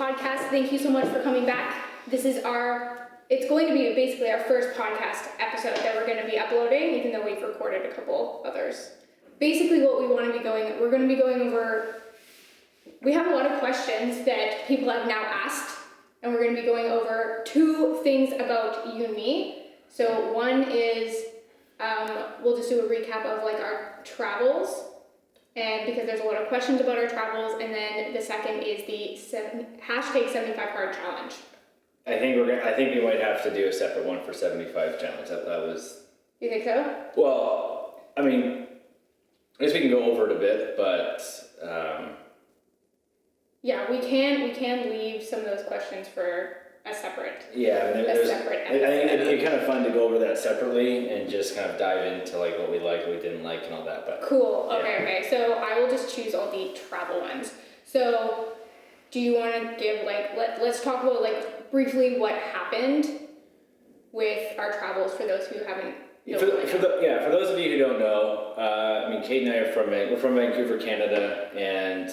podcast. Thank you so much for coming back. It's going to be basically our first podcast episode that we're going to be uploading, even though we've recorded a couple others. Basically what we're going to be going over, we have a lot of questions that people have now asked, and we're going to be going over 2 things about you and me. So one is, we'll just do a recap of like our travels, and because there's a lot of questions about our travels, and then the second is the hashtag 75 hard challenge. I think we might have to do a separate one for 75 challenge. That was. You think so? Well, I mean, I guess we can go over it a bit, but. Yeah, we can leave some of those questions for a separate. Yeah, separate episode. I think it'd be kind of fun to go over that separately and just kind of dive into like what we liked, what we didn't like, and all that. But cool. Yeah. Okay. So I will just choose all the travel ones. So, do you want to give let's talk about briefly what happened with our travels for those who haven't. For those of you who don't know, I mean, Kate and I we're from Vancouver, Canada, and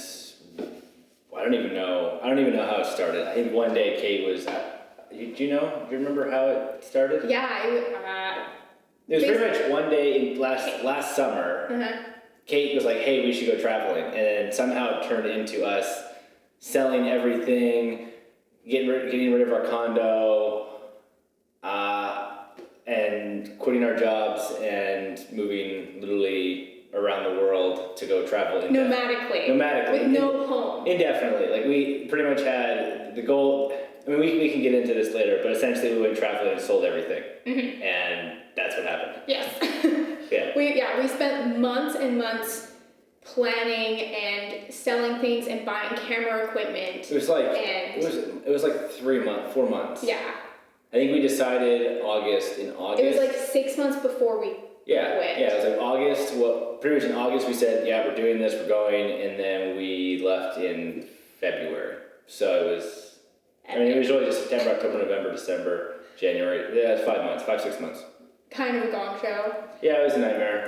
I don't even know how it started. I think one day Kate was. Do you remember how it started? Yeah, it was pretty much one day last summer. Uh-huh. Kate was like, "Hey, we should go traveling," and then somehow it turned into us selling everything, getting rid of our condo, and quitting our jobs and moving literally around the world to go travel nomadically with no home indefinitely. Like we pretty much had the goal. I mean, we can get into this later, but essentially we went traveling and sold everything, and that's what happened. Yes. Yeah. We spent months and months planning and selling things and buying camera equipment. It was like 4 months. Yeah. I think we decided in August. It was like 6 months before we quit. Yeah, it was like August. Well, pretty much in August we said, yeah, we're doing this, we're going, and then we left in February. So it was, it was really just September, October, November, December, January. Yeah, it's 5 months. Kind of a gong show. Yeah, it was a nightmare.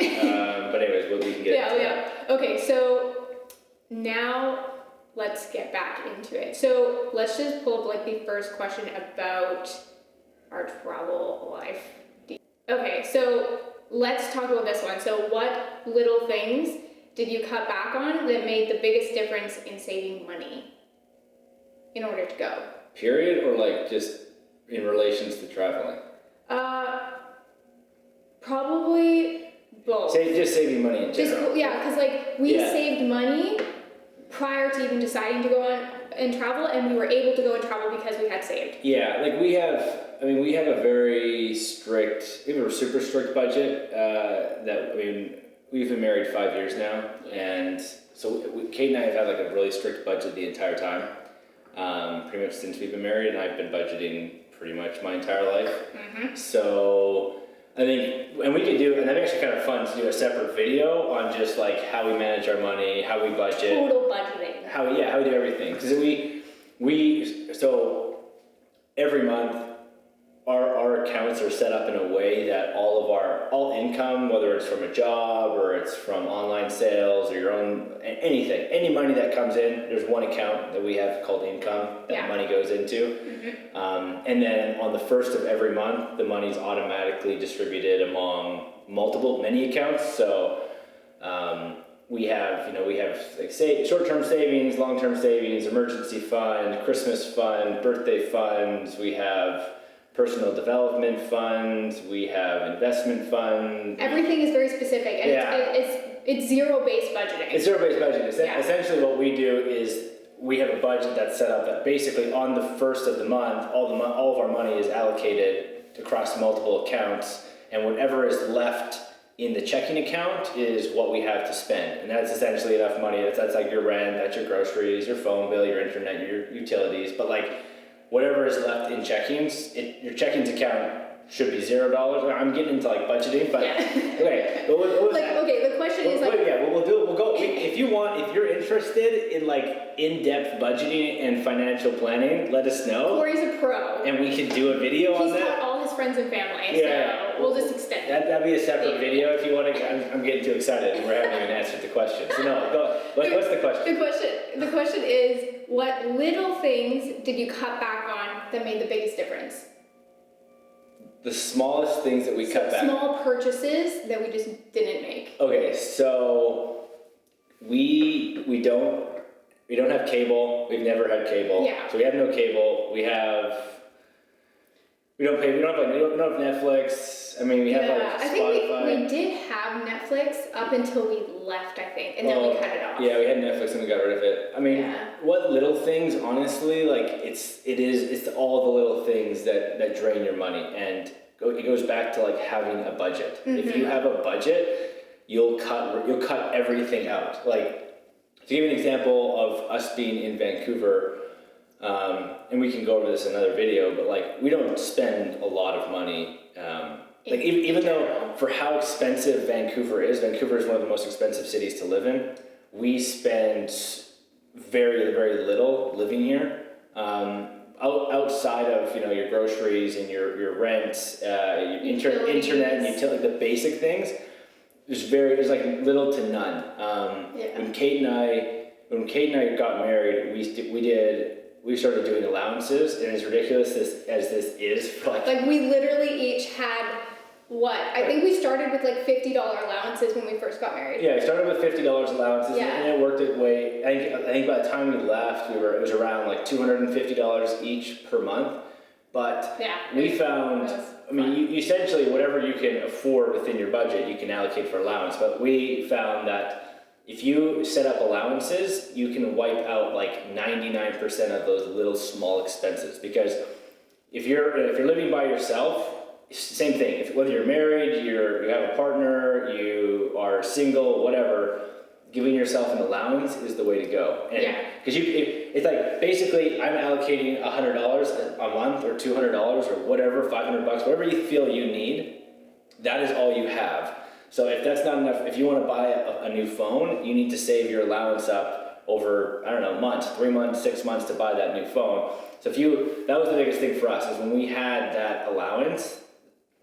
But anyways, we can get into that. Okay, so now let's get back into it. So let's just pull up the first question about our travel life. Okay, so let's talk about this one. So what little things did you cut back on that made the biggest difference in saving money in order to go? Period, or just in relations to traveling? Probably both. Just saving money in general. Because we saved money prior to even deciding to go on and travel, and we were able to go and travel because we had saved. Yeah, we have a super strict budget. We've been married 5 years now, and so Kate and I have had a really strict budget the entire time, pretty much since we've been married, and I've been budgeting pretty much my entire life. Mm-hmm. So I think, and we could do, and that'd be actually kind of fun to do a separate video on just how we manage our money, how we budget. Total budgeting. How we do everything. Because so every month, our accounts are set up in a way that all income, whether it's from a job or it's from online sales or your own, anything, any money that comes in, there's one account that we have called income that money goes into. Mm-hmm. And then on the first of every month, the money's automatically distributed among many accounts. So we have short-term savings, long-term savings, emergency fund, Christmas fund, birthday funds. We have personal development funds, we have investment funds. Everything is very specific, and it's zero-based budgeting. It's zero-based budgeting. Essentially what we do is we have a budget that's set up that basically on the first of the month, all of our money is allocated across multiple accounts, and whatever is left in the checking account is what we have to spend. And that's essentially enough money. That's like your rent, that's your groceries, your phone bill, your internet, your utilities, but whatever is left in checkings, your checkings account should be $0. I'm getting into budgeting, but okay. The question is we'll go. If you're interested in in-depth budgeting and financial planning, let us know. Corey's a pro, and we can do a video on that. He's got all his friends and family, so we'll just extend it. That'd be a separate video if you want to. I'm getting too excited, and we haven't even answered the question. So no, go. What's the question? The question is, what little things did you cut back on that made the biggest difference? The smallest things that we cut back. Small purchases that we just didn't make. Okay, so we don't have cable. We've never had cable. Yeah. So we have no cable. We don't have Netflix. I mean, we have like Spotify. I think we did have Netflix up until we left, I think, and then we cut it off. Yeah, we had Netflix and we got rid of it. I mean, what little things, honestly, like it's all the little things that drain your money, and it goes back to like having a budget. If you have a budget, you'll cut everything out. Like, to give you an example of us being in Vancouver, and we can go over this in another video, but like we don't spend a lot of money. Like even though for how expensive Vancouver is one of the most expensive cities to live in. We spend very, very little living here. Outside of your groceries and your rent, your internet and utility, the basic things. There's like little to none. When Kate and I got married, we started doing allowances, and as ridiculous as this is, like we literally each had I think we started with like $50 allowances when we first got married. Yeah, I started with $50 allowances, and it worked its way. I think by the time we left, it was around like $250 each per month. But we found, I mean, you essentially whatever you can afford within your budget, you can allocate for allowance. But we found that if you set up allowances, you can wipe out like 99% of those little small expenses. Because if you're living by yourself, same thing. Whether you're married, you have a partner, you are single, whatever, giving yourself an allowance is the way to go. Because it's like basically I'm allocating $100 a month or $200 or whatever, $500, whatever you feel you need. That is all you have. So if that's not enough, if you want to buy a new phone, you need to save your allowance up over, I don't know, months, 3 months, 6 months to buy that new phone. So that was the biggest thing for us, is when we had that allowance,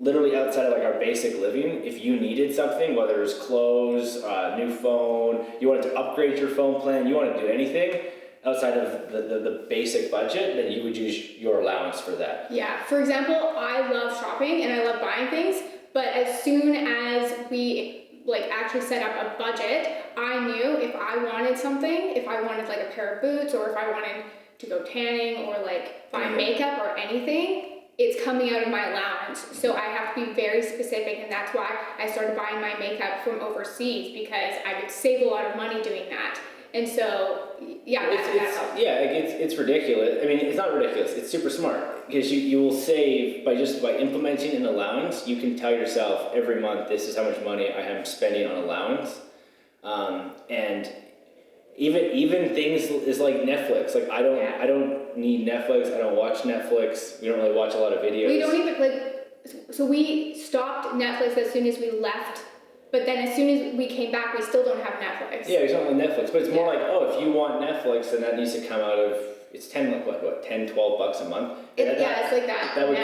literally outside of like our basic living, if you needed something, whether it was clothes, new phone, you wanted to upgrade your phone plan, you wanted to do anything outside of the basic budget, then you would use your allowance for that. Yeah, for example, I love shopping and I love buying things, but as soon as we like actually set up a budget, I knew if I wanted something, if I wanted like a pair of boots, or if I wanted to go tanning or like buy makeup or anything, it's coming out of my allowance. So I have to be very specific, and that's why I started buying my makeup from overseas, because I would save a lot of money doing that. And so, it's ridiculous. I mean, it's not ridiculous. It's super smart, because you will save by implementing an allowance. You can tell yourself every month, this is how much money I am spending on allowance, and even things is like Netflix. Like I don't need Netflix. I don't watch Netflix. We don't really watch a lot of videos. We don't even so we stopped Netflix as soon as we left. But then as soon as we came back, we still don't have Netflix. Yeah, we don't have Netflix. But it's more like, if you want Netflix, then that needs to come out of, it's $10, $12 a month. It's like that. That would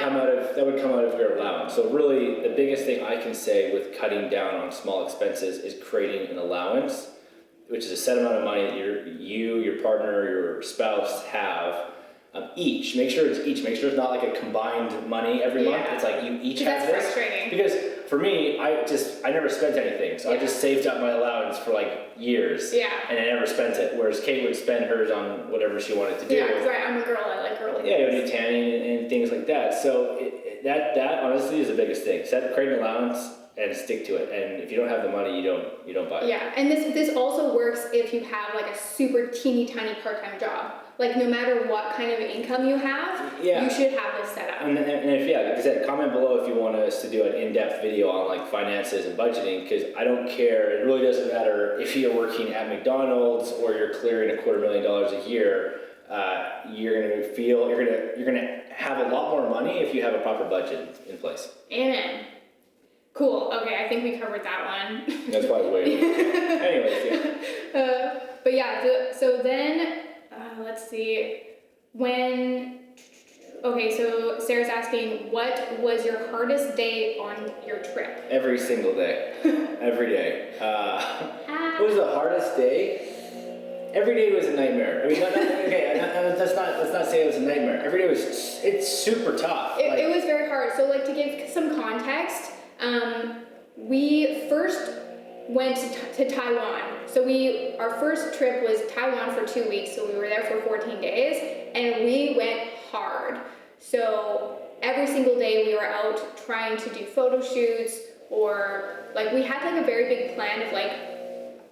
come out of your allowance. So really, the biggest thing I can say with cutting down on small expenses is creating an allowance, which is a set amount of money that your partner, your spouse have. Each. Make sure it's each. Make sure it's not like a combined money every month. It's like you each have this. That's frustrating. Because for me, I never spent anything. So I just saved up my allowance for like years. Yeah. And I never spent it. Whereas Kate would spend hers on whatever she wanted to do. Yeah, that's right. I'm a girl. I like girly things. Yeah, you would do tanning and things like that. So that honestly is the biggest thing. Create an allowance and stick to it. And if you don't have the money, you don't buy it. Yeah, and this also works if you have like a super teeny tiny part-time job. Like no matter what kind of income you have, you should have this set up. And if like I said, comment below if you want us to do an in-depth video on like finances and budgeting, because I don't care. It really doesn't matter if you're working at McDonald's or you're clearing $250,000 a year. You're gonna have a lot more money if you have a proper budget in place. Amen. Cool. Okay, I think we covered that one. That's probably way. Anyways, yeah. But yeah, so then let's see. Okay, so Sarah's asking, what was your hardest day on your trip? Every single day. Every day. What was the hardest day? every day was a nightmare. I mean, let's not say it was a nightmare. Every day it's super tough. It was very hard. So like to give some context, we first went to Taiwan. So our first trip was Taiwan for 2 weeks. So we were there for 14 days and we went hard. So every single day we were out trying to do photo shoots, or like we had like a very big plan of like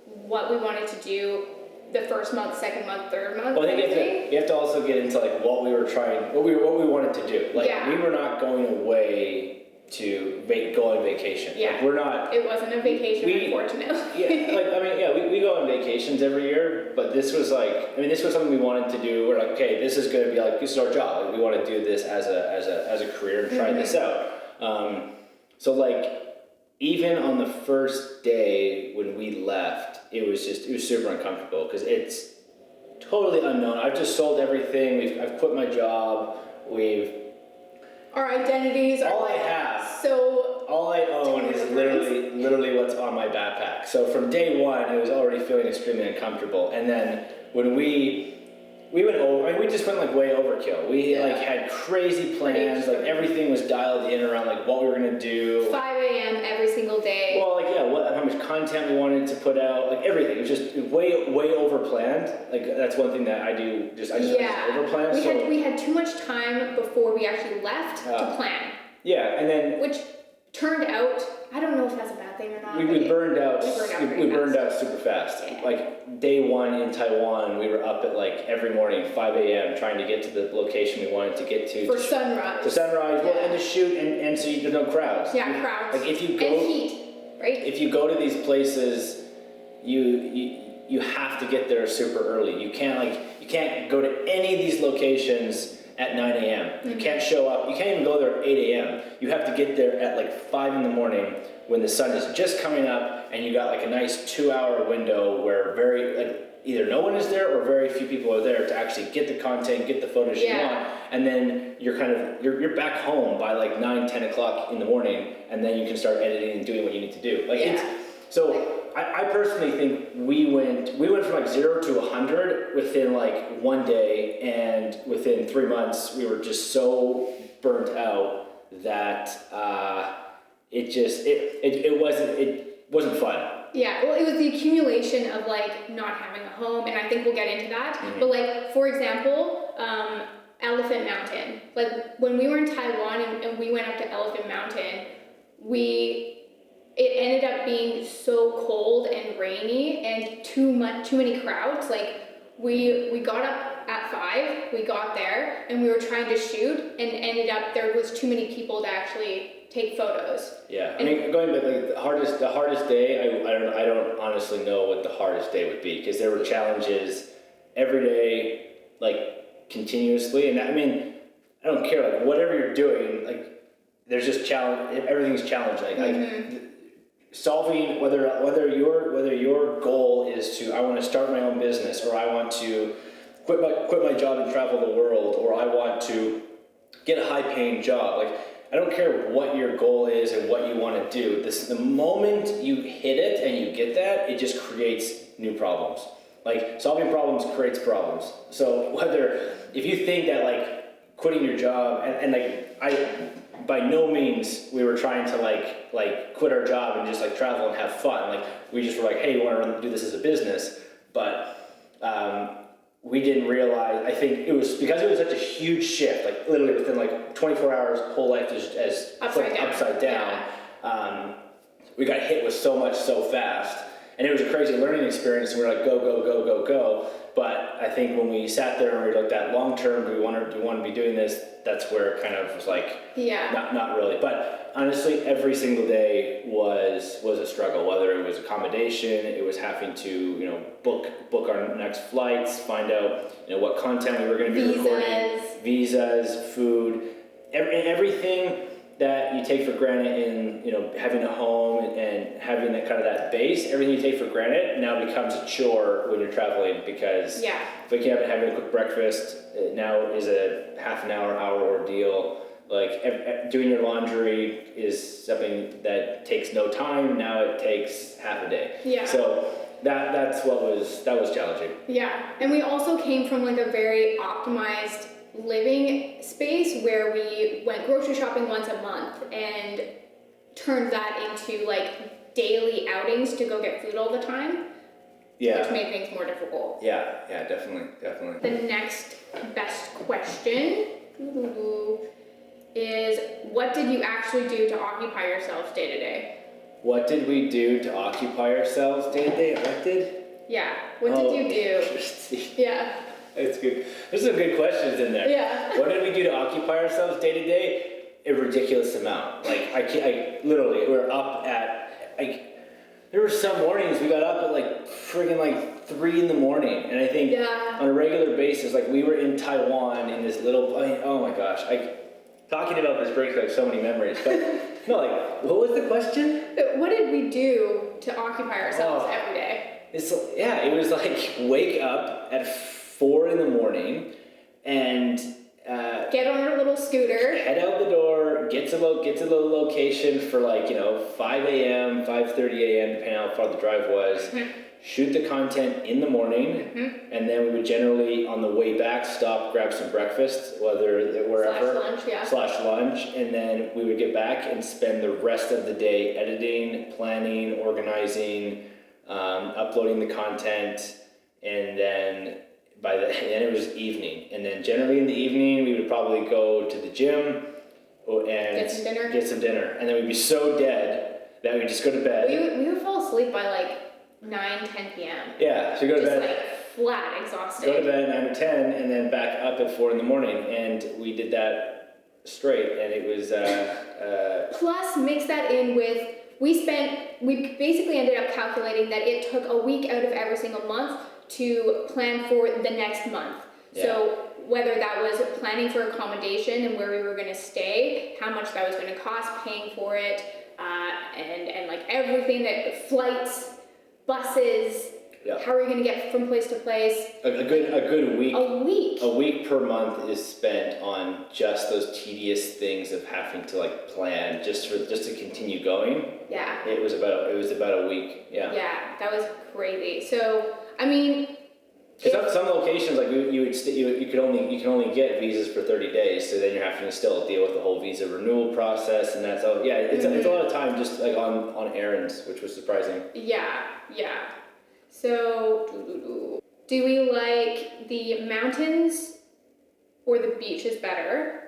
what we wanted to do the first month, second month, third month. Well, I think you have to also get into like what we wanted to do. Like we were not going away to go on vacation. Yeah. Like, we're not. It wasn't a vacation, unfortunately. We go on vacations every year, but this was something we wanted to do. We're like, okay, this is going to be like, this is our job. Like, we want to do this as a career and try this out. So like, even on the first day when we left, it was super uncomfortable because it's totally unknown. I've just sold everything. I've quit my job. Our identities are all I own is literally what's on my backpack. So from day one, I was already feeling extremely uncomfortable. And then when we went over, I mean, we just went like way overkill. We like had crazy plans, like everything was dialed in around like what we were gonna do. 5 a.m. every single day. Well, like how much content we wanted to put out, like everything. It was just way over planned. Like that's one thing that I do. I just over plan. We had too much time before we actually left to plan. Yeah, and then which turned out, I don't know if that's a bad thing or not. We burned out super fast. Yeah. Like day one in Taiwan, we were up at like every morning, 5 a.m. trying to get to the location we wanted to get to. For sunrise. For sunrise, well, and to shoot, and so there's no crowds. Yeah, crowds. Like if you go, and heat, right? If you go to these places, you have to get there super early. You can't go to any of these locations at 9 a.m. Mm-hmm. You can't show up. You can't even go there at 8 a.m. You have to get there at like 5 in the morning when the sun is just coming up, and you got like a nice 2-hour window where either no one is there or very few people are there to actually get the content, get the photos you want, and then you're back home by like 9-10 o'clock in the morning, and then you can start editing and doing what you need to do. I personally think we went from like 0 to 100 within like 1 day, and within 3 months we were just so burnt out that it wasn't fun. Yeah, well, it was the accumulation of like not having a home, and I think we'll get into that. Mm-hmm. But like, for example, Elephant Mountain. Like when we were in Taiwan and we went up to Elephant Mountain, it ended up being so cold and rainy and too many crowds. Like we got up at 5, we got there and we were trying to shoot, and ended up there was too many people to actually take photos. Yeah, I mean, going back, like the hardest day, I don't honestly know what the hardest day would be, because there were challenges every day, like continuously, and I mean, I don't care, like whatever you're doing, like there's just challenge. Everything's challenging. Like solving whether your goal is to, I want to start my own business, or I want to quit my job and travel the world, or I want to get a high-paying job. Like I don't care what your goal is and what you want to do. The moment you hit it and you get that, it just creates new problems. Like solving problems creates problems. So if you think that like quitting your job and like by no means we were trying to like quit our job and just like travel and have fun. Like we just were like, hey, we want to do this as a business, but we didn't realize, I think it was because it was such a huge shift, like literally within like 24 hours, whole life is as upside down. Yeah. We got hit with so much so fast, and it was a crazy learning experience, and we were like, go. But I think when we sat there and we looked at long term, do we want to be doing this? That's where it kind of was like, not really. But honestly, every single day was a struggle. Whether it was accommodation, it was having to book our next flights, find out what content we were going to be recording, visas, food, everything that you take for granted in having a home and having that base. Everything you take for granted now becomes a chore when you're traveling, because waking up and having a quick breakfast now is a half an hour ordeal. Like doing your laundry is something that takes no time. Now it takes half a day. Yeah. So that was challenging. Yeah, and we also came from like a very optimized living space where we went grocery shopping once a month and turned that into like daily outings to go get food all the time. Yeah. Which made things more difficult. Yeah, definitely. The next best question is, what did you actually do to occupy yourselves day to day? What did we do to occupy ourselves day to day? What did? Yeah. What did you do? Interesting. Yeah. That's good. There's some good questions in there. Yeah. What did we do to occupy ourselves day to day? A ridiculous amount. Like I literally, we were up at there were some mornings we got up at like friggin' like 3 a.m, and I think on a regular basis, like we were in Taiwan in this little. Oh my gosh, talking about this brings like so many memories. But no, like what was the question? What did we do to occupy ourselves every day? It was like wake up at 4 a.m. and get on our little scooter, head out the door, get to the location for 5 a.m, 5:30 a.m, depending on how far the drive was. Mm-hmm. Shoot the content in the morning, mm-hmm. and then we would generally on the way back stop, grab some breakfast, wherever / lunch, and then we would get back and spend the rest of the day editing, planning, organizing, uploading the content, and then by the end it was evening. And then generally in the evening we would probably go to the gym and get some dinner, and then we'd be so dead that we'd just go to bed. We would fall asleep by like 9-10 p.m. Yeah, so you go to bed. Just like flat, exhausted. Go to bed at 9 or 10, and then back up at 4 a.m, and we did that straight, and it was. Plus, mix that in with we basically ended up calculating that it took a week out of every single month to plan for the next month. Yeah. So whether that was planning for accommodation and where we were going to stay, how much that was going to cost, paying for it, and like everything, that flights, buses, how are we going to get from place to place? A good week. A week per month is spent on just those tedious things of having to like plan just to continue going. Yeah. It was about a week. Yeah. Yeah, that was crazy. So I mean, some locations like you can only get visas for 30 days, so then you're having to still deal with the whole visa renewal process, and that's all. Yeah, it's a lot of time just like on errands, which was surprising. Yeah. So, do we like the mountains or the beaches better?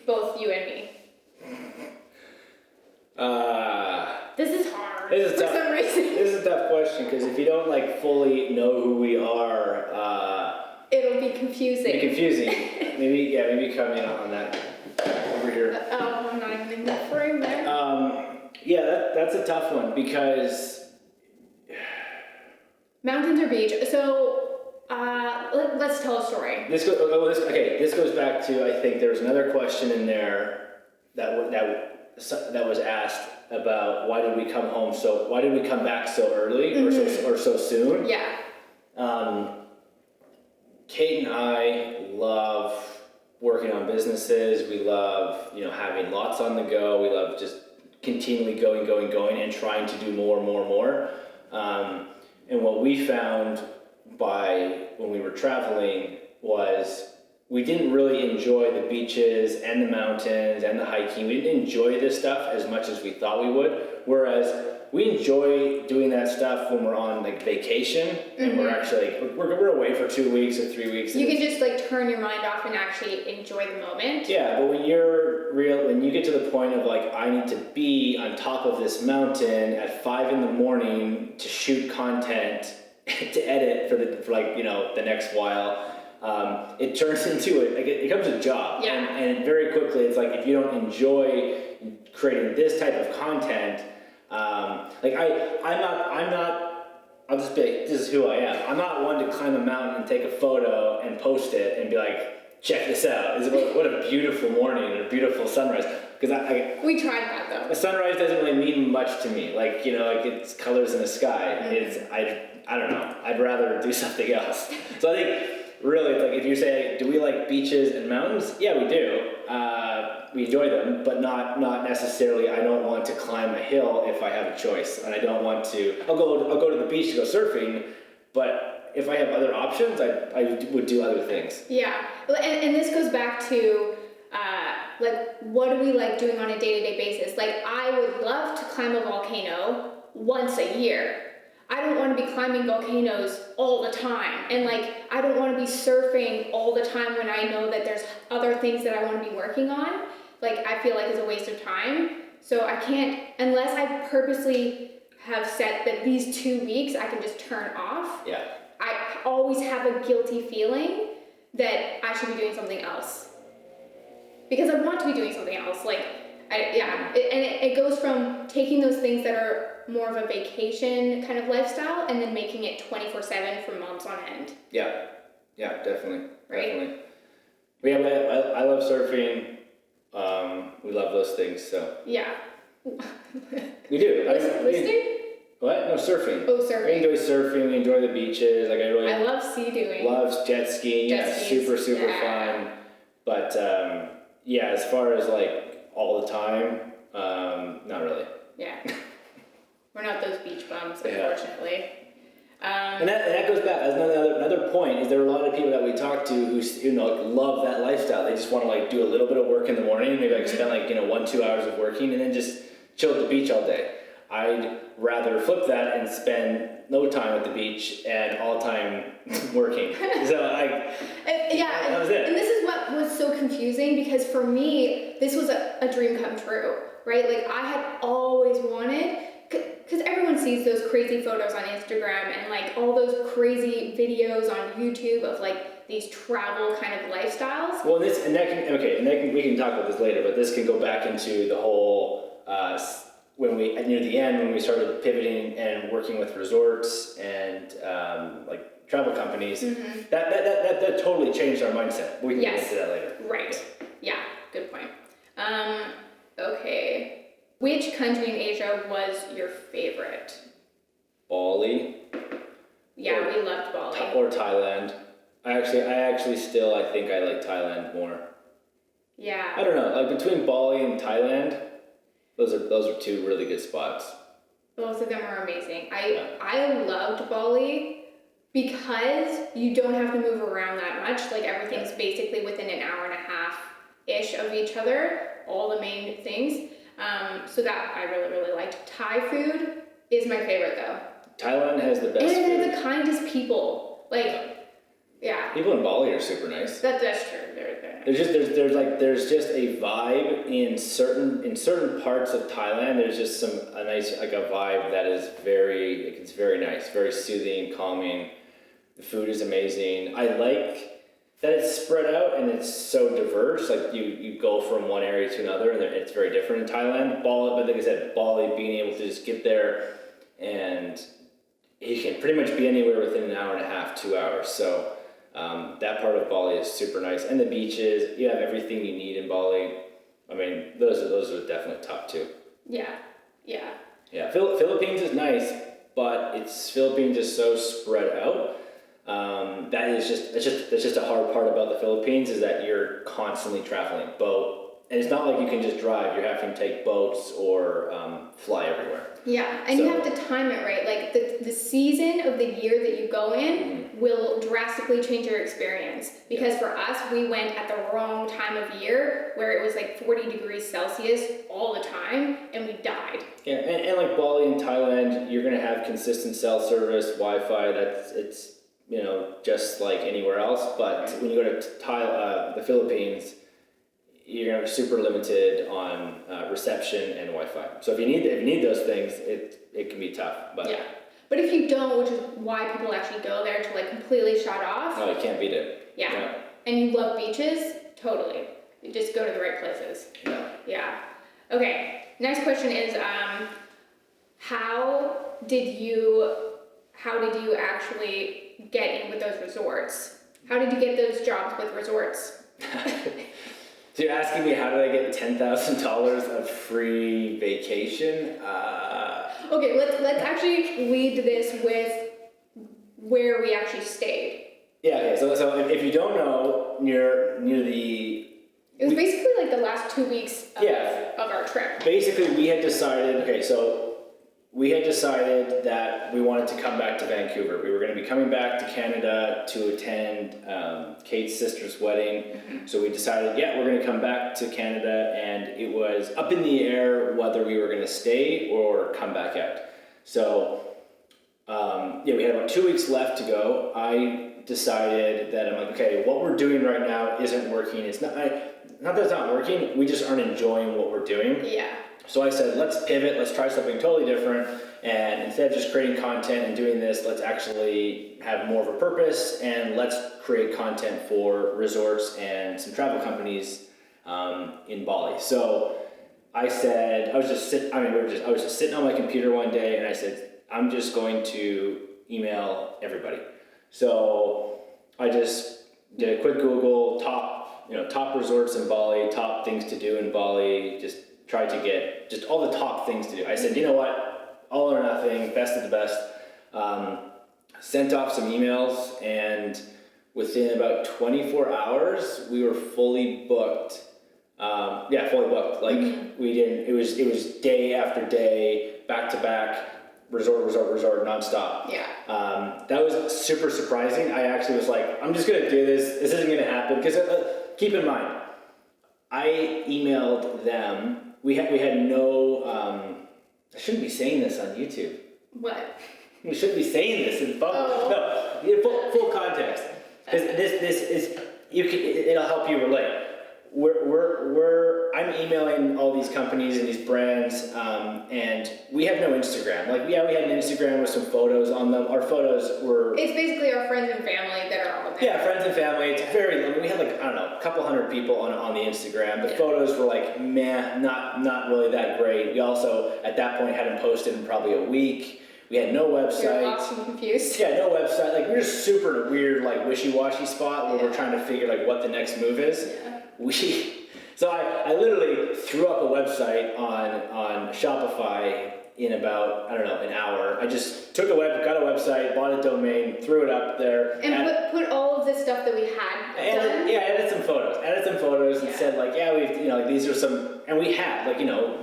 Both you and me. This is hard. For some reason. This is a tough question, because if you don't like fully know who we are, it'll be confusing. Maybe come in on that over here. I'm not even in the frame there. That's a tough one, because mountains or beach. So let's tell a story. This goes back to, I think there was another question in there that was asked about why did we come back so early, mm-hmm. or so soon. Yeah. Kate and I love working on businesses. We love having lots on the go. We love just continually going and trying to do more. And what we found when we were traveling was we didn't really enjoy the beaches and the mountains and the hiking. We didn't enjoy this stuff as much as we thought we would. Whereas we enjoy doing that stuff when we're on like vacation, mm-hmm. and we're actually we're away for 2 weeks or 3 weeks. You can just like turn your mind off and actually enjoy the moment. Yeah, but when you get to the point of like, I need to be on top of this mountain at 5 a.m. to shoot content to edit for the next while. It turns into it becomes a job. Yeah. And very quickly it's like, if you don't enjoy creating this type of content, I'll just be like, this is who I am. I'm not one to climb a mountain and take a photo and post it and be like, check this out. What a beautiful morning and a beautiful sunrise. Because we tried that though. A sunrise doesn't really mean much to me. Like it's colors in the sky. Mm-hmm. I don't know. I'd rather do something else. So I think really, it's like if you say, do we like beaches and mountains? Yeah, we do. We enjoy them, but not necessarily. I don't want to climb a hill if I have a choice, and I don't want to. I'll go to the beach to go surfing, but if I have other options, I would do other things. Yeah, and this goes back to like, what do we like doing on a day-to-day basis? Like, I would love to climb a volcano once a year. I don't want to be climbing volcanoes all the time, and like, I don't want to be surfing all the time when I know that there's other things that I want to be working on. Like, I feel like it's a waste of time. So I can't, unless I purposely have set that these 2 weeks I can just turn off. Yeah. I always have a guilty feeling that I should be doing something else. Because I want to be doing something else. Like, it goes from taking those things that are more of a vacation kind of lifestyle and then making it 24/7 for months on end. Yeah, definitely. Right? Definitely. But yeah, I love surfing. We love those things, so. Yeah. We do. Listening? What? No, surfing. Oh, surfing. We enjoy surfing. We enjoy the beaches. Like I love sea doing. Loves jet skiing. Jet skis. Super fun. But yeah, as far as like all the time, not really. Yeah. We're not those beach bums, unfortunately. And that goes back. As another point is there are a lot of people that we talk to who love that lifestyle. They just want to like do a little bit of work in the morning, maybe like spend like 1-2 hours of working, and then just chill at the beach all day. I'd rather flip that and spend no time at the beach and all time working. So that was it. And this is what was so confusing, because for me, this was a dream come true, right? Like, I had always wanted, because everyone sees those crazy photos on Instagram and like all those crazy videos on YouTube of like these travel kind of lifestyles. Well, we can talk about this later, but this can go back into the whole when we near the end when we started pivoting and working with resorts and like travel companies. Mm-hmm. That totally changed our mindset. We can get into that later. Right. Yeah. Good point. Okay. Which country in Asia was your favorite? Bali. Yeah, we loved Bali. Or Thailand. I actually still think I like Thailand more. Yeah. I don't know. Like between Bali and Thailand, those are two really good spots. Both of them are amazing. I loved Bali because you don't have to move around that much. Like, everything's basically within an hour and a half-ish of each other, all the main things. So that I really, really liked. Thai food is my favorite, though. Thailand has the best and food. they're the kindest people. Like, yeah. People in Bali are super nice. That's true. They're nice. There's just a vibe in certain parts of Thailand. There's just a nice a vibe that is it's very nice, very soothing, calming. The food is amazing. I like that it's spread out and it's so diverse. Like you go from one area to another, and it's very different in Thailand. But like I said, Bali, being able to just get there, and you can pretty much be anywhere within an hour and a half, 2 hours. So that part of Bali is super nice, and the beaches. You have everything you need in Bali. I mean, those are definitely top two. Yeah. Philippines is nice, but Philippines is so spread out. That's just a hard part about the Philippines, is that you're constantly traveling boat, and it's not like you can just drive. You're having to take boats or fly everywhere. Yeah, and you have to time it right. Like the season of the year that you go in will drastically change your experience. Because for us, we went at the wrong time of year where it was like 40 degrees Celsius all the time, and we died. Yeah, and like Bali and Thailand, you're gonna have consistent cell service, Wi-Fi. It's just like anywhere else. But when you go to the Philippines, you're gonna be super limited on reception and Wi-Fi. So if you need those things, it can be tough. But yeah, but if you don't, which is why people actually go there to like completely shut off. No, you can't beat it. Yeah. And you love beaches, totally. You just go to the right places. Yeah. Okay. Next question is, how did you actually get in with those resorts? How did you get those jobs with resorts? So you're asking me, how did I get $10,000 of free vacation? Okay, let's actually lead this with where we actually stayed. Yeah, okay, so if you don't know, near the... It was basically like the last 2 weeks of our trip. Basically, we had decided that we wanted to come back to Vancouver. We were going to be coming back to Canada to attend Kate's sister's wedding. Mm-hmm. So we decided, we're going to come back to Canada, and it was up in the air whether we were going to stay or come back out. So, we had about 2 weeks left to go. I decided that I'm like, okay, what we're doing right now isn't working. It's not that it's not working, we just aren't enjoying what we're doing. Yeah. So I said, let's pivot, let's try something totally different, and instead of just creating content and doing this, let's actually have more of a purpose, and let's create content for resorts and some travel companies in Bali. So I said, I was just sitting on my computer one day, and I said, I'm just going to email everybody. So I just did a quick Google, top resorts in Bali, top things to do in Bali, just tried to get just all the top things to do. I said, you know what, all or nothing, best of the best. Sent off some emails, and within about 24 hours, we were fully booked. Fully booked. Like it was day after day, back to back, resort, nonstop. Yeah. That was super surprising. I actually was like, I'm just gonna do this. This isn't gonna happen. Because keep in mind, I emailed them. We had no. I shouldn't be saying this on YouTube. What? We shouldn't be saying this in public. Oh. No, full context. Because this is it'll help you relate. I'm emailing all these companies and these brands, and we have no Instagram. Like, we had an Instagram with some photos on them. Our photos were... It's basically our friends and family that are on there. Yeah, friends and family. It's very limited. We had a couple hundred people on the Instagram. The photos were not really that great. We also, at that point, hadn't posted in probably a week. We had no website. You're lost and confused. Yeah, no website. Like, we were just super in a weird, wishy-washy spot where we're trying to figure, what the next move is. Yeah. So I literally threw up a website on Shopify in about, an hour. I just got a website, bought a domain, threw it up there. And put all of this stuff that we had done. Added some photos and said, we've, these are some, and we had,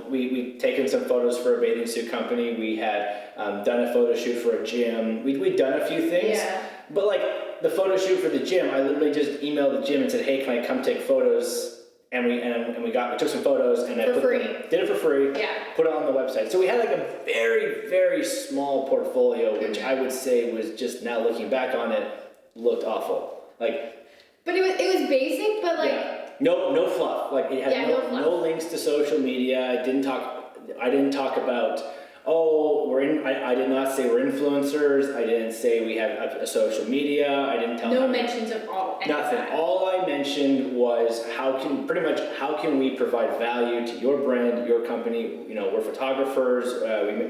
we'd taken some photos for a bathing suit company. We had done a photo shoot for a gym. We'd done a few things. Yeah. But, the photo shoot for the gym, I literally just emailed the gym and said, hey, can I come take photos? And we took some photos, and did it for free. Yeah. Put it on the website. So we had a very, very small portfolio, which I would say was just, now looking back on it, looked awful. But it was basic, but no fluff. It had no links to social media. I didn't talk about, I did not say we're influencers. I didn't say we have a social media. I didn't tell no mentions of nothing. All I mentioned was how can we provide value to your brand, your company. We're photographers.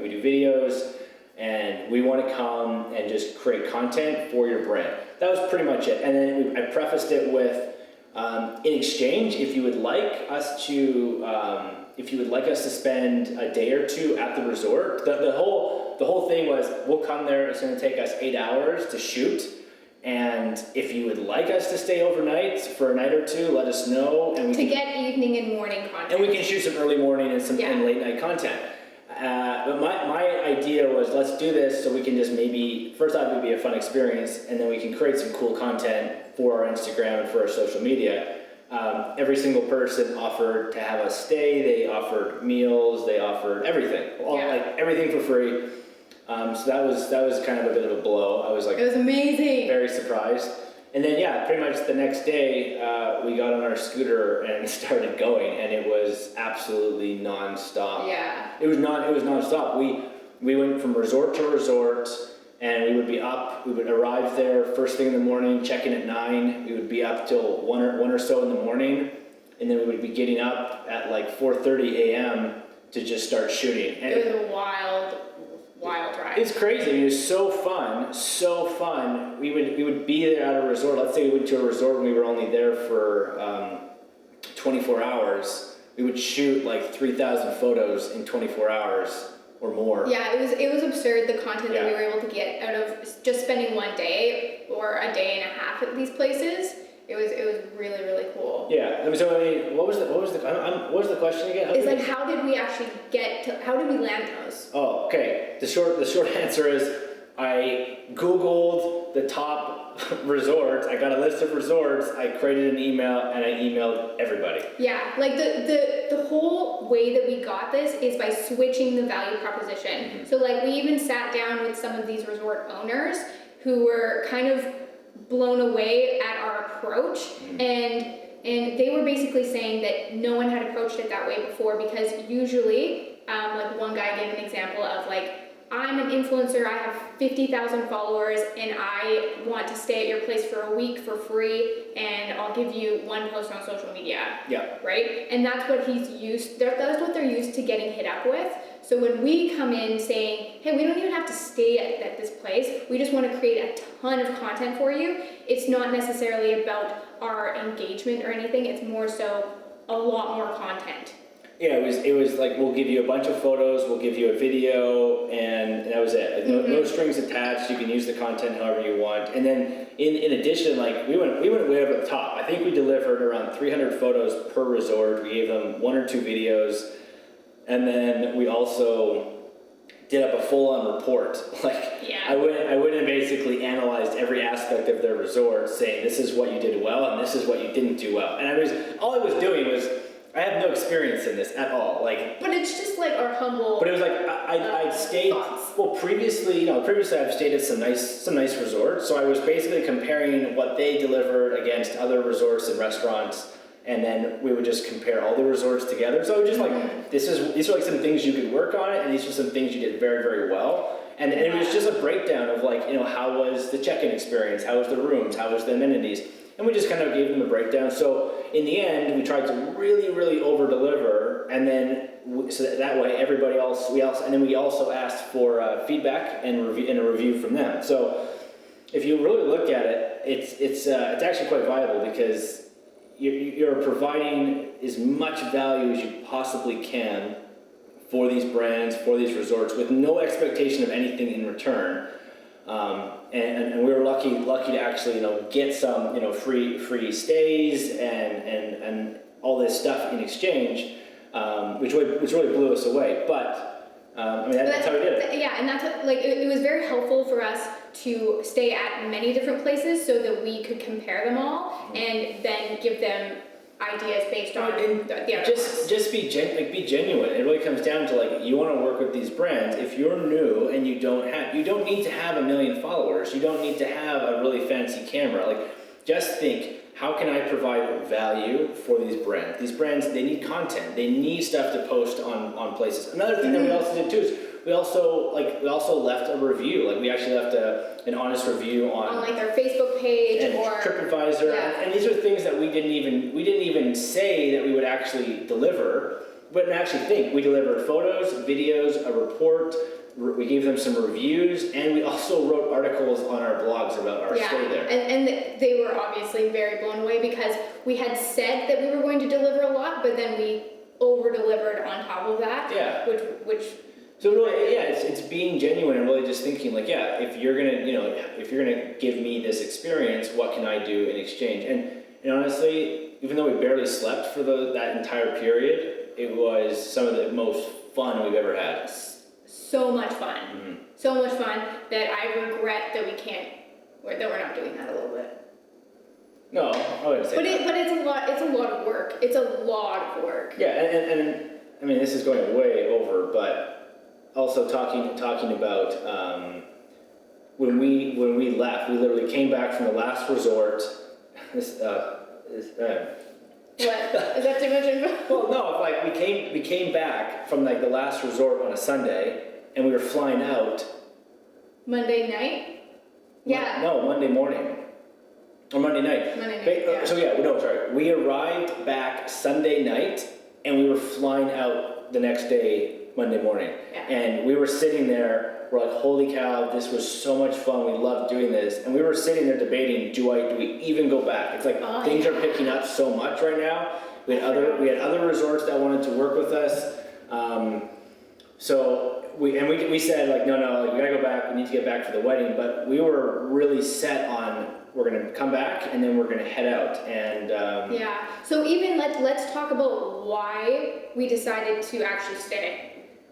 We do videos, and we want to come and just create content for your brand. That was pretty much it. And then I prefaced it with, in exchange, if you would like us to spend a day or two at the resort, the whole thing was, we'll come there, it's going to take us 8 hours to shoot, and if you would like us to stay overnight for a night or two, let us know, and we get evening and morning content, and we can shoot some early morning and late night content. But my idea was, let's do this so we can just first off, it would be a fun experience, and then we can create some cool content for our Instagram and for our social media. Every single person offered to have us stay. They offered meals. They offered everything, everything for free. So that was kind of a bit of a blow. I was it was amazing. Very surprised. And then pretty much the next day we got on our scooter and started going, and it was absolutely nonstop. Yeah. It was nonstop. We went from resort to resort. And we would be up, we would arrive there first thing in the morning, check in at 9. We would be up till 1 or so in the morning. And then we would be getting up at 4:30 a.m. to just start shooting. And it was a wild ride. It's crazy. It was so fun. We would be there at a resort. Let's say we went to a resort and we were only there for 24 hours. We would shoot 3,000 photos in 24 hours. or more. Yeah, it was absurd, the content that we were able to get out of just spending one day or a day and a half at these places. It was really, really cool. Yeah, I mean, what was the question again? It's like, how did we actually how did we land those? Oh, okay. The short answer is I Googled the top resorts. I got a list of resorts. I created an email and I emailed everybody. Yeah, like the whole way that we got this is by switching the value proposition. Mm-hmm. So like we even sat down with some of these resort owners who were kind of blown away at our approach, and they were basically saying that no one had approached it that way before, because usually like one guy gave an example of like, I'm an influencer, I have 50,000 followers, and I want to stay at your place for a week for free, and I'll give you one post on social media. Yeah. Right? And that's what that's what they're used to getting hit up with. So when we come in saying, hey, we don't even have to stay at this place, we just want to create a ton of content for you, it's not necessarily about our engagement or anything, it's more so a lot more content. Yeah, it was like, we'll give you a bunch of photos, we'll give you a video, and that was it. Like, no strings attached. You can use the content however you want. And then in addition, like we went way over the top. I think we delivered around 300 photos per resort. We gave them 1 or 2 videos, and then we also did up a full-on report. Like, yeah. I went and basically analyzed every aspect of their resort, saying this is what you did well and this is what you didn't do well. And all I was doing was, I have no experience in this at all. Like, but it's just like our humble. But it was like I stayed. Thoughts. Well, previously I've stayed at some nice resorts. So I was basically comparing what they delivered against other resorts and restaurants, and then we would just compare all the resorts together. So it was just like these are like some things you could work on, and these are some things you did very, very well. And it was just a breakdown of like, how was the check-in experience? How was the rooms? How was the amenities? And we just kind of gave them a breakdown. So in the end, we tried to really, really over-deliver, and then so that way everybody else, we also asked for feedback and a review from them. So if you really look at it, it's actually quite viable, because you're providing as much value as you possibly can for these brands, for these resorts, with no expectation of anything in return. And we were lucky to actually get some free stays and all this stuff in exchange, which really blew us away. But that's how we did it. Yeah, and that's what, like it was very helpful for us to stay at many different places so that we could compare them all and then give them ideas based on the other just be genuine. It really comes down to like, you want to work with these brands. If you're new and you don't need to have 1 million followers. You don't need to have a really fancy camera. Like, just think, how can I provide value for these brands? These brands, they need content. They need stuff to post on places. Another thing that we also did too is we also left a review. Like, we actually left an honest review on like their Facebook page and or TripAdvisor. Yeah. And these are things that we didn't even say that we would actually deliver, but actually think. We delivered photos, videos, a report. We gave them some reviews, and we also wrote articles on our blogs about our stay there. And they were obviously very blown away, because we had said that we were going to deliver a lot, but then we over-delivered on top of that. Yeah. Which So really, yeah, it's being genuine and really just thinking like, yeah, if you're gonna give me this experience, what can I do in exchange? And honestly, even though we barely slept for that entire period, it was some of the most fun we've ever had. So much fun. Mm-hmm. So much fun that I regret that we're not doing that a little bit. No, I wouldn't say that. But it's a lot of work. It's a lot of work. Yeah, and I mean, this is going way over, but also talking about when we left, we literally came back from the last resort. What? Is that too much info? Well, no, like we came back from like the last resort on a Sunday, and we were flying out Monday night? Yeah. No, Monday morning. Or Monday night. Monday night, yeah. So yeah, no, sorry. We arrived back Sunday night, and we were flying out the next day, Monday morning. Yeah. And we were sitting there, we're like, holy cow, this was so much fun, we loved doing this. And we were sitting there debating, do we even go back? It's like, things are picking up so much right now. We had other resorts that wanted to work with us. So we said like, no, like, we gotta go back. We need to get back for the wedding. But we were really set on we're gonna come back and then we're gonna head out. And yeah. So even let's talk about why we decided to actually stay.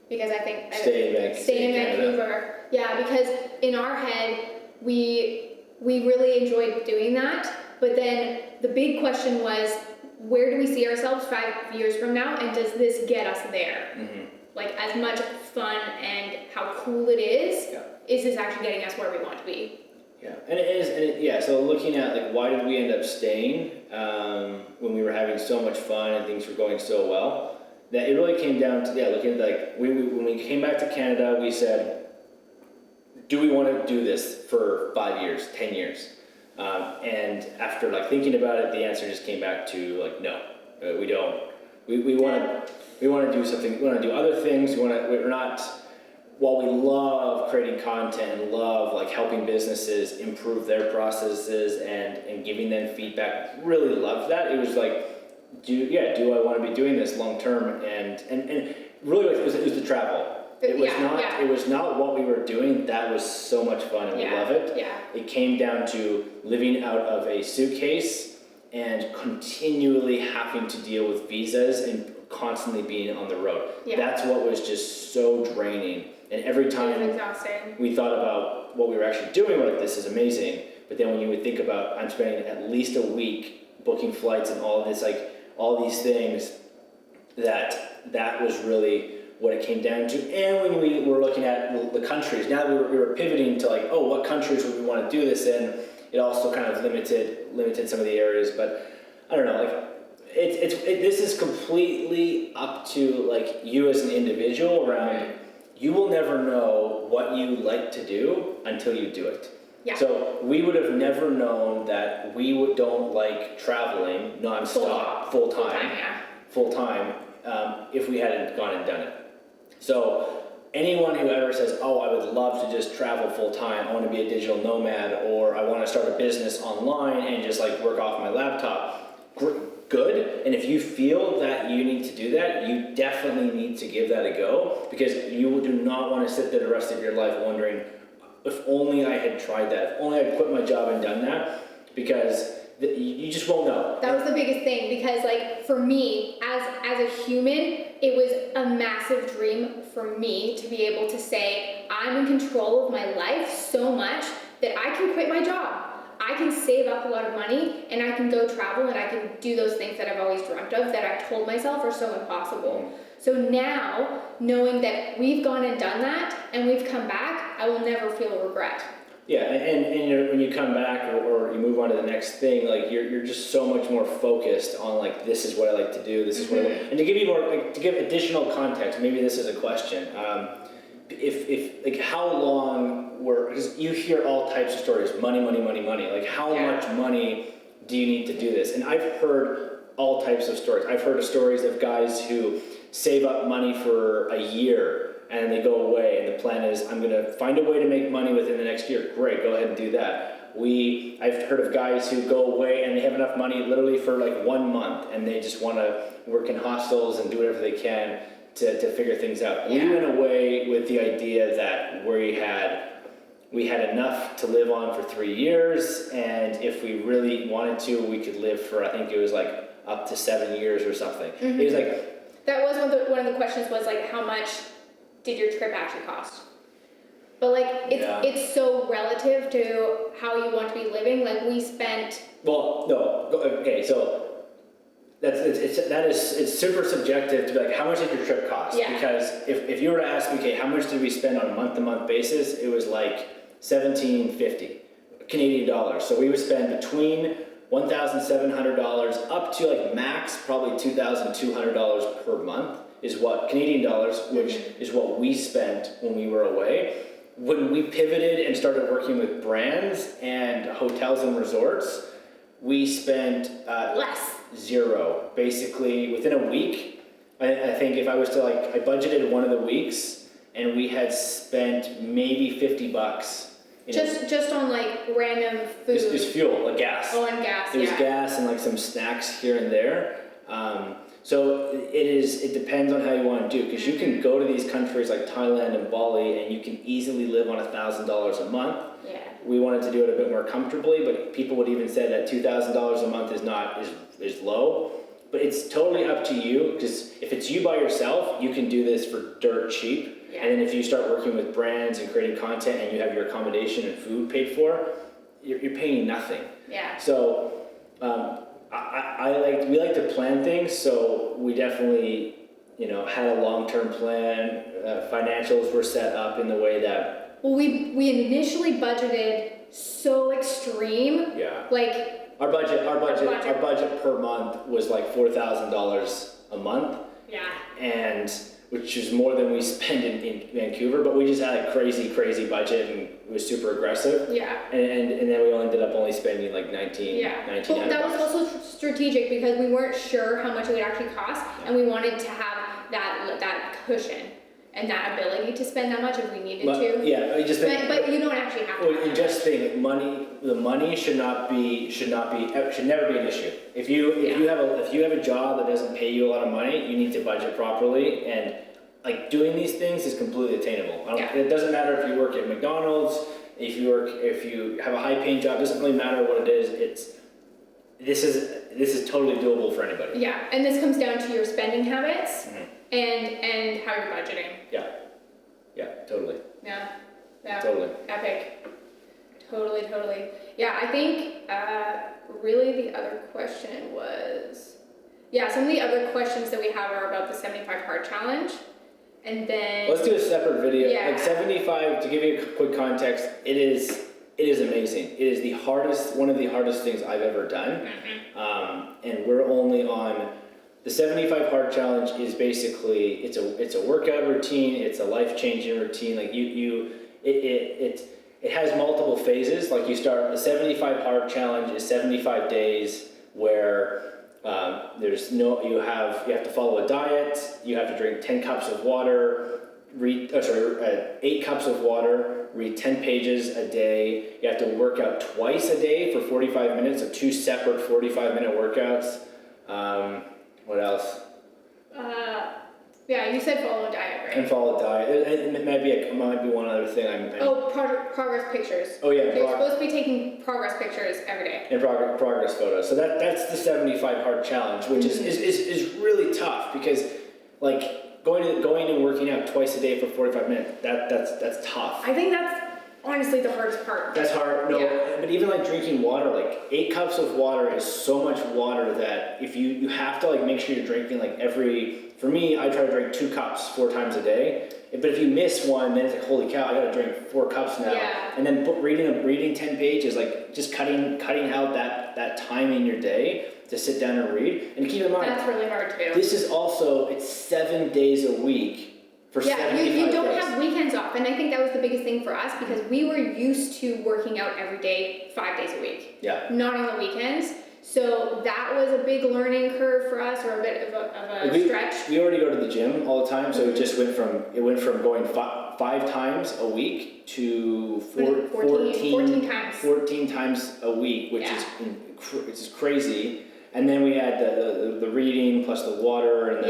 Because I think stay in Vancouver. Yeah, because in our head we really enjoyed doing that. But then the big question was, where do we see ourselves 5 years from now, and does this get us there? Mm-hmm. Like, as much fun and how cool it is this actually getting us where we want to be? Yeah, and it is, yeah, so looking at, like, why did we end up staying when we were having so much fun and things were going so well, that it really came down to, looking at, like, when we came back to Canada, we said, do we want to do this for 5 years, 10 years? And after, like, thinking about it, the answer just came back to, like, no, we don't. We want to do something, we want to do other things, we're not, while we love creating content and love like helping businesses improve their processes and giving them feedback, really love that. It was like, do I want to be doing this long term? And really it was the travel. It was not what we were doing that was so much fun and we love it. Yeah. It came down to living out of a suitcase and continually having to deal with visas and constantly being on the road. Yeah. That's what was just so draining. And every time we thought about what we were actually doing, we're like, this is amazing. But then when you would think about, I'm spending at least a week booking flights and all of this, like all these things, that was really what it came down to. And when we were looking at the countries, now we were pivoting to like, oh, what countries would we want to do this in? It also kind of limited some of the areas, but I don't know, like this is completely up to like you as an individual around. You will never know what you like to do until you do it. Yeah. So we would have never known that we don't like traveling nonstop, full time, if we hadn't gone and done it. So anyone who ever says, oh, I would love to just travel full time, I want to be a digital nomad, or I want to start a business online and just like work off my laptop, good. And if you feel that you need to do that, you definitely need to give that a go, because you do not want to sit there the rest of your life wondering, if only I had tried that, if only I had quit my job and done that, because you just won't know. That was the biggest thing, because like for me, as a human, it was a massive dream for me to be able to say, I'm in control of my life so much that I can quit my job. I can save up a lot of money and I can go travel and I can do those things that I've always dreamt of that I told myself are so impossible. So now, knowing that we've gone and done that and we've come back, I will never feel regret. Yeah, and when you come back or you move on to the next thing, like you're just so much more focused on like, this is what I like to do, this is what I like. And to give you more, like, to give additional context, maybe this is a question. If like how long because you hear all types of stories, money, like how much money do you need to do this? And I've heard all types of stories. I've heard of stories of guys who save up money for a year and they go away and the plan is, I'm gonna find a way to make money within the next year. Great, go ahead and do that. I've heard of guys who go away and they have enough money literally for like 1 month and they just wanna work in hostels and do whatever they can to figure things out. Yeah. We went away with the idea that we had enough to live on for 3 years, and if we really wanted to, we could live for, I think it was like up to 7 years or something. Mm-hmm. It was like, that was one of the questions was like, how much did your trip actually cost? But like, it's so relative to how you want to be living. Like we spent. Well, no, okay, so it's super subjective to be like, how much did your trip cost? Yeah. Because if you were to ask me, okay, how much did we spend on a month-to-month basis? It was like $1,750 Canadian dollars. So we would spend between $1,700 up to like max probably $2,200 per month is what Canadian dollars, which is what we spent when we were away. When we pivoted and started working with brands and hotels and resorts, we spent less. Zero. Basically, within a week, I think if I was to like, I budgeted one of the weeks and we had spent maybe $50. Just on like random food. Just fuel, like gas. Oh, and gas. It was gas and like some snacks here and there. So it depends on how you want to do, because you can go to these countries like Thailand and Bali and you can easily live on $1,000 a month. Yeah. We wanted to do it a bit more comfortably, but people would even say that $2,000 a month is low. But it's totally up to you, because if it's you by yourself, you can do this for dirt cheap. Yeah. And then if you start working with brands and creating content and you have your accommodation and food paid for, you're paying nothing. Yeah. So we like to plan things, so we definitely had a long-term plan. Financials were set up in the way that we initially budgeted so extreme. Yeah. Like our budget per month was like $4,000 a month. Yeah. And which is more than we spend in Vancouver, but we just had a crazy budget and it was super aggressive. Yeah. And then we ended up only spending like 19. Yeah. Well, that was also strategic because we weren't sure how much it would actually cost, and we wanted to have that cushion and that ability to spend that much if we needed to. Yeah, I just think. But you don't actually have to. Well, you just think the money should never be an issue. If you have a job that doesn't pay you a lot of money, you need to budget properly, and like doing these things is completely attainable. It doesn't matter if you work at McDonald's, if you have a high paying job, it doesn't really matter what it is. This is totally doable for anybody. Yeah, and this comes down to your spending habits and how you're budgeting. Yeah, totally. Yeah, Totally. Epic. Totally. Yeah, I think really the other question was, some of the other questions that we have are about the 75 hard challenge, and then let's do a separate video. Yeah. Like 75, to give you a quick context, it is amazing. It is one of the hardest things I've ever done. And we're only on the 75 hard challenge. Is basically it's a workout routine. It's a life-changing routine. Like it has multiple phases. Like you start the 75 hard challenge is 75 days where you have to follow a diet. You have to drink 10 cups of water. 8 cups of water, read 10 pages a day. You have to work out twice a day for 45 minutes, so 2 separate 45-minute workouts. What else? You said follow a diet, right? And follow a diet. It might be one other thing. Progress pictures. Oh yeah. You're supposed to be taking progress pictures every day. And progress photos. So that's the 75 hard challenge, which is really tough because like going and working out twice a day for 45 minutes, that's tough. I think that's honestly the hardest part. That's hard. No, yeah. But even like drinking water, like 8 cups of water is so much water that if you have to like make sure you're drinking like for me, I try to drink 2 cups 4 times a day. But if you miss one, then it's like, holy cow, I gotta drink 4 cups now. Yeah. And then reading 10 pages, like just cutting out that time in your day to sit down and read. And keep in mind, that's really hard too. This is also, it's 7 days a week for 75 days. You don't have weekends off, and I think that was the biggest thing for us because we were used to working out every day, 5 days a week. Yeah. Not on the weekends. So that was a big learning curve for us, or a bit of a stretch. We already go to the gym all the time, so it just went from going 5 times a week to 14 times a week, which is crazy. And then we had the reading plus the water and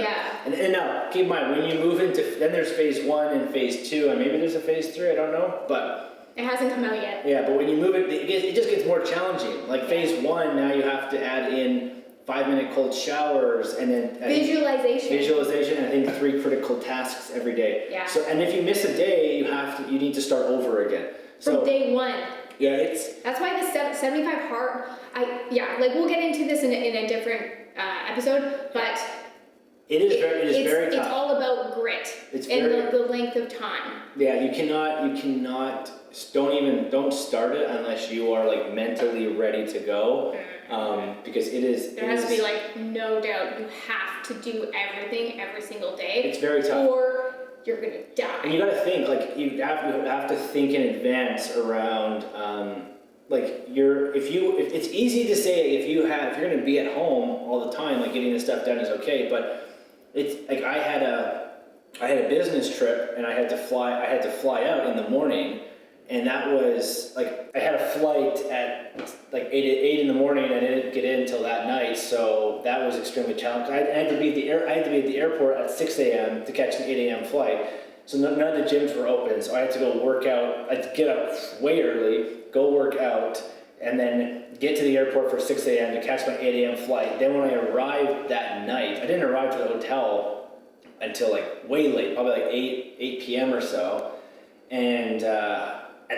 now keep in mind when you move into then there's phase 1 and phase 2 and maybe there's a phase 3, I don't know, but it hasn't come out yet. Yeah, but when you move it just gets more challenging. Like phase 1, now you have to add in 5-minute cold showers and then visualization and I think 3 critical tasks every day. Yeah. So and if you miss a day, you need to start over again. From day 1. Yeah, that's why the 75 hard. We'll get into this in a different episode, but it is very tough. It's all about grit the length of time. Yeah, you cannot don't start it unless you are like mentally ready to go, because it is. There has to be like no doubt you have to do everything every single day. It's very tough. Or you're gonna die. And you got to think like you have to think in advance around if it's easy to say if you're going to be at home all the time, like getting this stuff done is okay, but it's like I had a business trip and I had to fly out in the morning, And that was like, I had a flight at like 8 in the morning and I didn't get in until that night. So that was extremely challenging. I had to be at the airport at 6 a.m. to catch an 8 a.m. flight. So none of the gyms were open. So I had to go work out. I had to get up way early, go work out, and then get to the airport for 6 a.m. to catch my 8 a.m. flight. Then when I arrived that night, I didn't arrive to the hotel until like way late, probably like 8 p.m. or so. And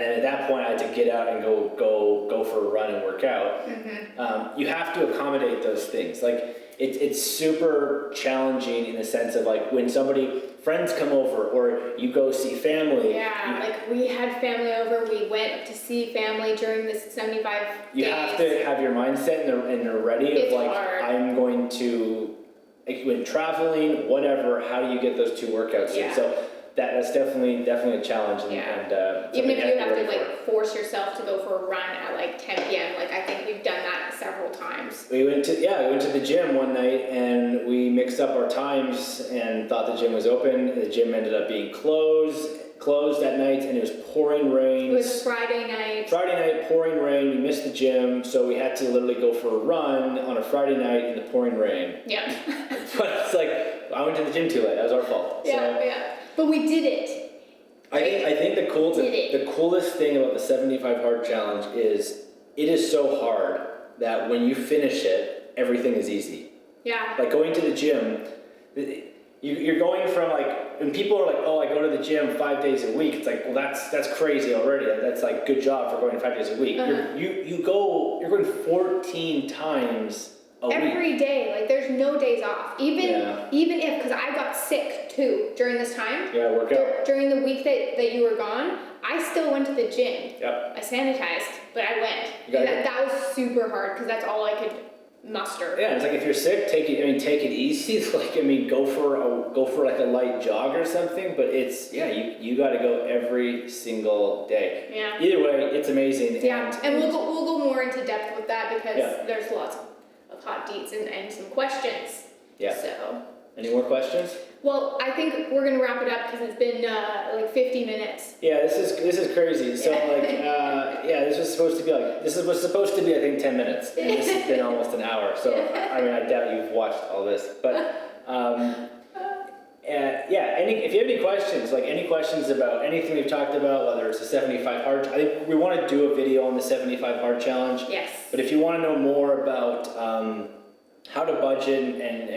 then at that point, I had to get out and go for a run and work out. Mm-hmm. You have to accommodate those things. Like it's super challenging in the sense of like when friends come over or you go see family. Yeah, like we had family over. We went to see family during this 75 days. You have to have your mindset and they're ready. It's of like hard. I'm going to like when traveling, whatever. How do you get those two workouts in? So. That's definitely a challenge, and even if you have to like force yourself to go for a run at like 10 p.m. Like I think we've done that several times. We went to the gym one night and we mixed up our times and thought the gym was open. The gym ended up being closed that night, and it was pouring rain. It was Friday night. Friday night, pouring rain. We missed the gym, so we had to literally go for a run on a Friday night in the pouring rain. Yep. But it's like I went to the gym too late. That was our fault. Yeah. But we did it. I think the coolest thing about the 75 Hard Challenge is it is so hard that when you finish it, everything is easy. Yeah. Like going to the gym, you're going from like, when people are like, oh, I go to the gym 5 days a week, it's like, well, that's crazy already. That's like, good job for going 5 days a week. Uh-huh. You're going 14 times a week. Every day, like there's no days off. Even if, because I got sick too during this time. Yeah, work out. During the week that you were gone, I still went to the gym. Yep. I sanitized, but I went. And that was super hard because that's all I could muster. Yeah, it's like if you're sick, take it easy. Like go for like a light jog or something. But it's you got to go every single day. Yeah. Either way, it's amazing. Yeah, and we'll go more into depth with that because there's lots of hot deets and some questions. Yeah. So. Any more questions? Well, I think we're gonna wrap it up because it's been like 50 minutes. Yeah, this is crazy. So this was supposed to be I think 10 minutes, and this has been almost an hour. So I mean, I doubt you've watched all this, but if you have any questions, like any questions about anything we've talked about, whether it's the 75 Hard, I think we want to do a video on the 75 Hard Challenge. Yes. But if you want to know more about how to budget and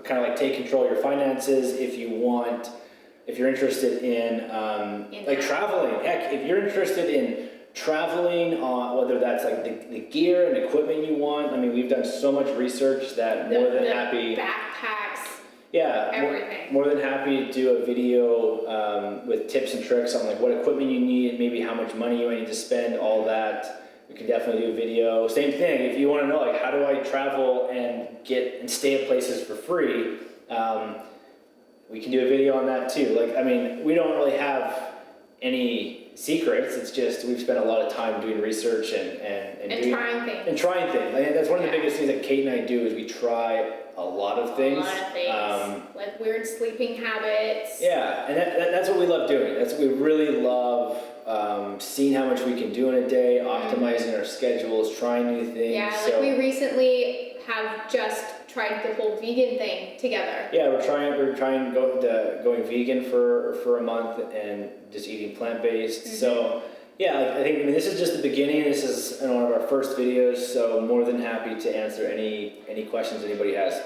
kind of like take control of your finances, if you're interested in like traveling, heck, if you're interested in traveling, whether that's like the gear and equipment you want, I mean, we've done so much research that more than happy. Backpacks. Yeah, everything. More than happy to do a video with tips and tricks on like what equipment you need, maybe how much money you might need to spend, all that. We can definitely do a video. Same thing, if you want to know like how do I travel and stay at places for free, we can do a video on that too. Like, I mean, we don't really have any secrets. It's just we've spent a lot of time doing research and trying things. And trying things. Like, that's one of the biggest things that Kate and I do is we try a lot of things. Like weird sleeping habits. Yeah, and that's what we love doing. That's what we really love. Seeing how much we can do in a day, optimizing our schedules, trying new things. Yeah, like we recently have just tried the whole vegan thing together. Yeah, we're trying going vegan for a month and just eating plant-based. Mm-hmm. So yeah, I think this is just the beginning. This is one of our first videos, so more than happy to answer any questions anybody has.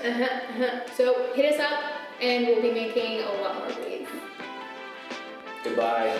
So hit us up, and we'll be making a lot more videos. Goodbye.